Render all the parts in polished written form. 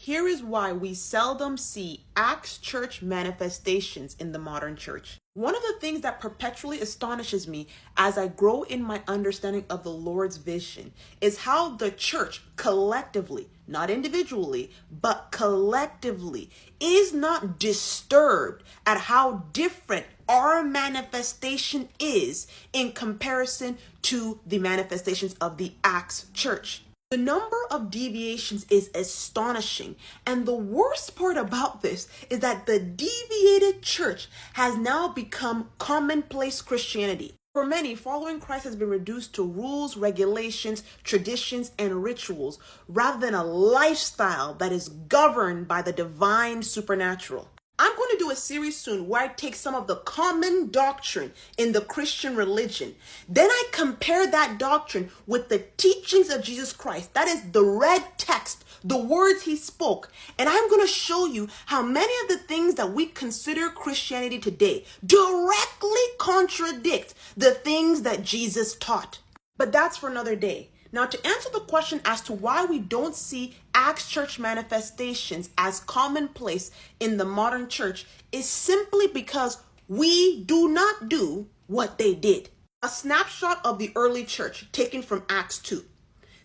Here is why we seldom see Acts church manifestations in the modern church. One of the things that perpetually astonishes me as I grow in my understanding of the Lord's vision is how the church collectively, not individually, but collectively, is not disturbed at how different our manifestation is in comparison to the manifestations of the Acts church. The number of deviations is astonishing, and the worst part about this is that the deviated church has now become commonplace Christianity. For many, following Christ has been reduced to rules, regulations, traditions, and rituals, rather than a lifestyle that is governed by the divine supernatural. I'm going to do a series soon where I take some of the common doctrine in the Christian religion. Then I compare that doctrine with the teachings of Jesus Christ. That is the red text, the words he spoke. And I'm going to show you how many of the things that we consider Christianity today directly contradict the things that Jesus taught. But that's for another day. Now, to answer the question as to why we don't see Acts church manifestations as commonplace in the modern church is simply because we do not do what they did. A snapshot of the early church taken from Acts 2.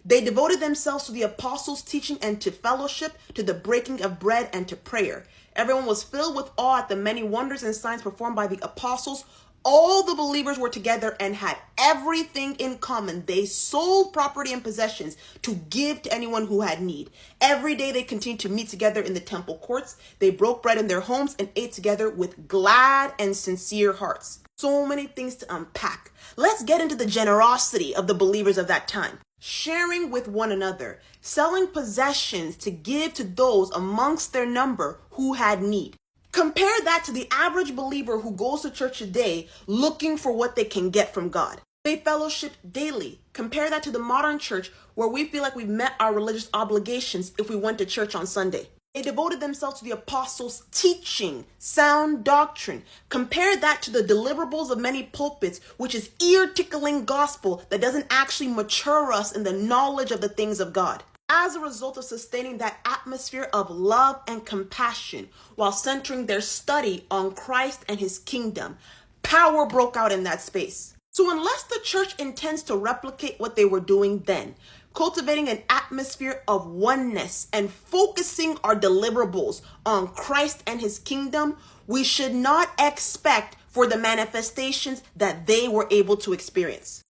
They devoted themselves to the apostles' teaching and to fellowship, to the breaking of bread and to prayer. Everyone was filled with awe at the many wonders and signs performed by the apostles. All the believers were together and had everything in common. They sold property and possessions to give to anyone who had need. Every day they continued to meet together in the temple courts. They broke bread in their homes and ate together with glad and sincere hearts. So many things to unpack. Let's get into the generosity of the believers of that time. Sharing with one another, selling possessions to give to those amongst their number who had need. Compare that to the average believer who goes to church today looking for what they can get from God. They fellowship daily. Compare that to the modern church where we feel like we've met our religious obligations if we went to church on Sunday. They devoted themselves to the apostles' teaching, sound doctrine. Compare that to the deliverables of many pulpits, which is ear-tickling gospel that doesn't actually mature us in the knowledge of the things of God. As a result of sustaining that atmosphere of love and compassion while centering their study on Christ and his kingdom, power broke out in that space. So unless the church intends to replicate what they were doing then, cultivating an atmosphere of oneness and focusing our deliverables on Christ and his kingdom, we should not expect for the manifestations that they were able to experience.